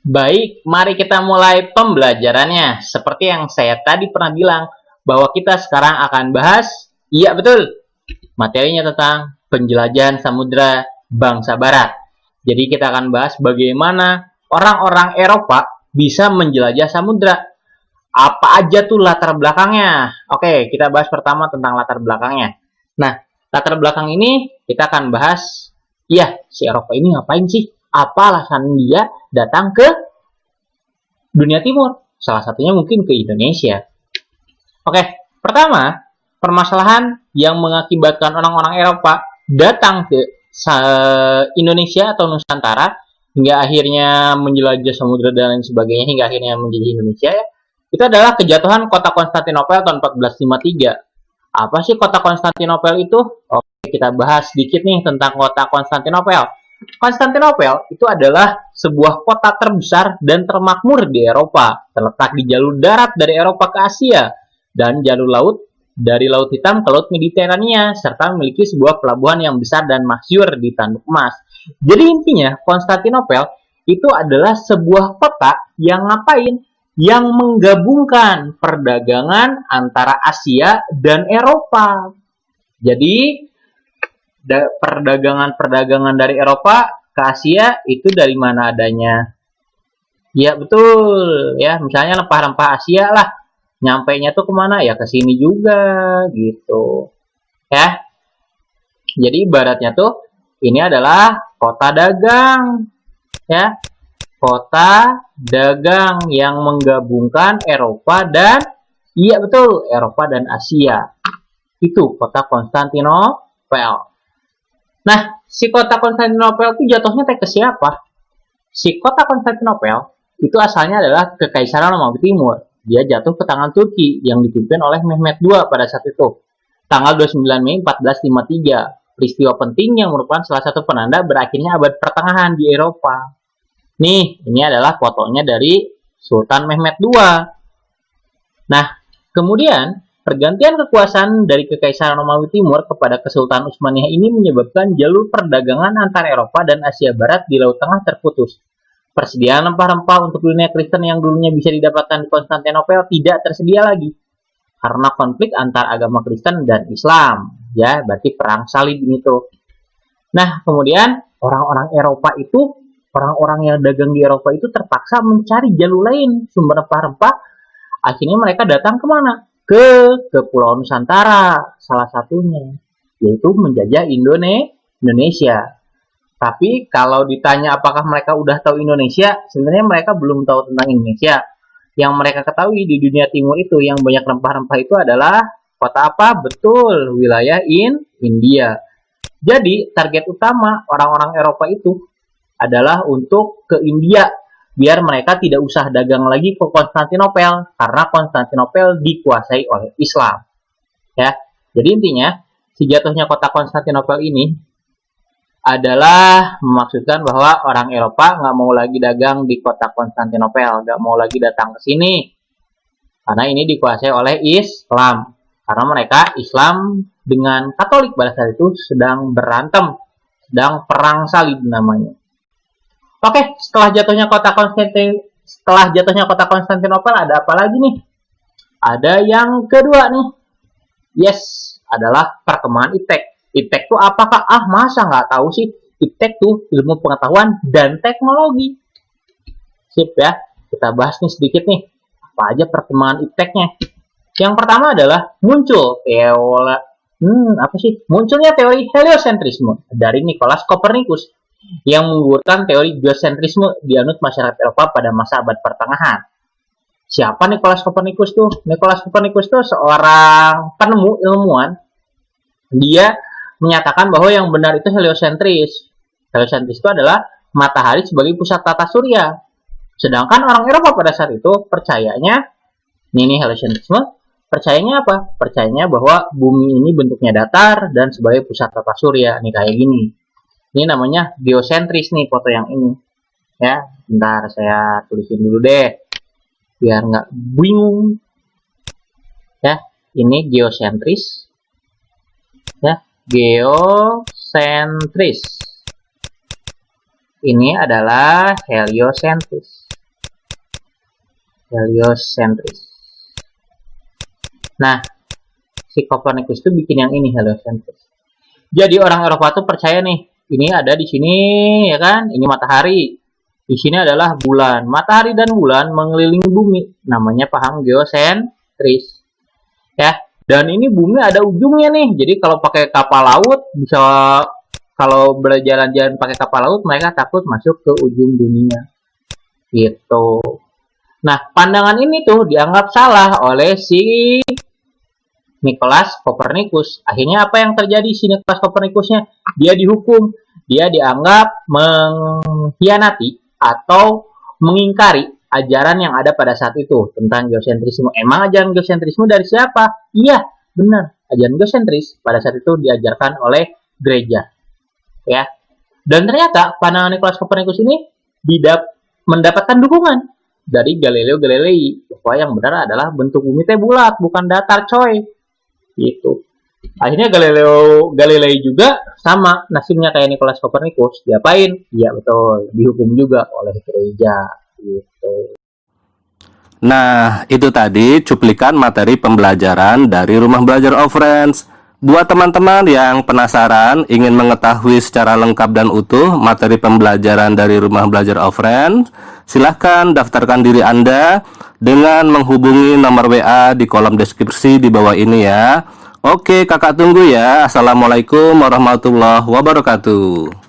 Baik, mari kita mulai pembelajarannya. Seperti yang saya tadi pernah bilang, bahwa kita sekarang akan bahas, iya betul, materinya tentang penjelajahan samudra bangsa barat. Jadi kita akan bahas bagaimana orang-orang Eropa bisa menjelajah samudra. Apa aja tuh latar belakangnya? Oke, kita bahas pertama tentang latar belakangnya. Nah, latar belakang ini kita akan bahas, iya, si Eropa ini ngapain sih? Apa alasan dia datang ke dunia timur? Salah satunya mungkin ke Indonesia. Oke, pertama, permasalahan yang mengakibatkan orang-orang Eropa datang ke Indonesia atau Nusantara hingga akhirnya menjelajah samudra dan lain sebagainya hingga akhirnya menjadi Indonesia ya. Itu adalah kejatuhan kota Konstantinopel tahun 1453. Apa sih kota Konstantinopel itu? Oke, kita bahas sedikit nih tentang kota Konstantinopel. Konstantinopel itu adalah sebuah kota terbesar dan termakmur di Eropa, terletak di jalur darat dari Eropa ke Asia dan jalur laut dari Laut Hitam ke Laut Mediterania, serta memiliki sebuah pelabuhan yang besar dan masyhur di Tanduk Emas. Jadi intinya, Konstantinopel itu adalah sebuah kota yang ngapain? Yang menggabungkan perdagangan antara Asia dan Eropa. Jadi, perdagangan dari Eropa ke Asia itu dari mana adanya? Ya betul, ya misalnya rempah-rempah Asia lah, nyampainya tuh kemana ya, ke sini juga gitu ya. Jadi ibaratnya tuh ini adalah kota dagang ya, kota dagang yang menggabungkan Eropa dan, iya betul, Eropa dan Asia. Itu kota Konstantinopel. Nah, si kota Konstantinopel itu jatuhnya ke siapa? Si kota Konstantinopel itu asalnya adalah Kekaisaran Romawi Timur. Dia jatuh ke tangan Turki yang dipimpin oleh Mehmed II pada saat itu. Tanggal 29 Mei 1453. Peristiwa penting yang merupakan salah satu penanda berakhirnya abad pertengahan di Eropa. Nih, ini adalah fotonya dari Sultan Mehmed II. Nah, kemudian pergantian kekuasaan dari Kekaisaran Romawi Timur kepada Kesultanan Utsmaniyah ini menyebabkan jalur perdagangan antara Eropa dan Asia Barat di Laut Tengah terputus. Persediaan rempah-rempah untuk dunia Kristen yang dulunya bisa didapatkan di Konstantinopel tidak tersedia lagi karena konflik antar agama Kristen dan Islam. Ya, berarti perang salib ini tuh. Nah, kemudian orang-orang Eropa itu, orang-orang yang dagang di Eropa itu terpaksa mencari jalur lain sumber rempah-rempah. Akhirnya mereka datang kemana? Ke Pulau Nusantara, salah satunya, yaitu menjajah Indonesia. Tapi kalau ditanya apakah mereka udah tahu Indonesia, sebenarnya mereka belum tahu tentang Indonesia. Yang mereka ketahui di dunia timur itu yang banyak rempah-rempah itu adalah kota apa? Betul, wilayah India. Jadi target utama orang-orang Eropa itu adalah untuk ke India, biar mereka tidak usah dagang lagi ke Konstantinopel karena Konstantinopel dikuasai oleh Islam. Ya, jadi intinya si jatuhnya kota Konstantinopel ini adalah memaksudkan bahwa orang Eropa nggak mau lagi dagang di kota Konstantinopel, nggak mau lagi datang ke sini, karena ini dikuasai oleh Islam. Karena mereka Islam dengan Katolik pada saat itu sedang berantem, sedang perang salib namanya. Oke, setelah jatuhnya kota Konstantinopel ada apa lagi nih? Ada yang kedua nih, yes, adalah perkembangan iptek. Iptek itu apakah? Masa nggak tahu sih? Iptek tuh ilmu pengetahuan dan teknologi. Sip ya, kita bahas nih sedikit nih. Apa aja perkembangan ipteknya? Yang pertama adalah munculnya teori heliocentrisme dari Nicolaus Copernicus yang menggugurkan teori geosentrisme dianut masyarakat Eropa pada masa abad pertengahan. Siapa Nicolaus Copernicus tuh? Nicolaus Copernicus tuh seorang penemu ilmuwan. Dia menyatakan bahwa yang benar itu heliocentris. Heliocentris itu adalah matahari sebagai pusat tata surya. Sedangkan orang Eropa pada saat itu percayanya, ini heliocentrisme, percayanya apa? Percayanya bahwa bumi ini bentuknya datar dan sebagai pusat tata surya. Nih kayak gini. Ini namanya geosentris nih foto yang ini. Ya, bentar saya tulisin dulu deh. Biar nggak bingung. Ya, ini geosentris. Ya, geosentris. Ini adalah heliocentris. Heliocentris. Nah, si Copernicus itu bikin yang ini, heliocentris. Jadi orang Eropa tuh percaya nih, ini ada di sini ya kan, ini matahari. Di sini adalah bulan. Matahari dan bulan mengelilingi bumi. Namanya paham geosentris. Ya. Dan ini bumi ada ujungnya nih. Jadi kalau pakai kapal laut bisa, kalau berjalan-jalan pakai kapal laut mereka takut masuk ke ujung dunia. Gitu. Nah, pandangan ini tuh dianggap salah oleh si Nicholas Copernicus. Akhirnya apa yang terjadi si Nicholas Copernicusnya? Dia dihukum. Dia dianggap mengkhianati atau mengingkari ajaran yang ada pada saat itu tentang geosentrisme. Emang ajaran geosentrisme dari siapa? Iya, benar. Ajaran geosentris pada saat itu diajarkan oleh gereja. Ya. Dan ternyata pandangan Nicholas Copernicus ini mendapatkan dukungan dari Galileo Galilei bahwa yang benar adalah bentuk bumi teh bulat, bukan datar, coy. Gitu. Akhirnya Galileo Galilei juga sama nasibnya kayak Nicholas Copernicus. Diapain? Iya betul, dihukum juga oleh gereja. Gitu. Nah, itu tadi cuplikan materi pembelajaran dari Rumah Belajar of Friends. Buat teman-teman yang penasaran ingin mengetahui secara lengkap dan utuh materi pembelajaran dari Rumah Belajar of Friends, silahkan daftarkan diri Anda dengan menghubungi nomor WA di kolom deskripsi di bawah ini ya. Oke, kakak tunggu ya. Assalamualaikum warahmatullahi wabarakatuh.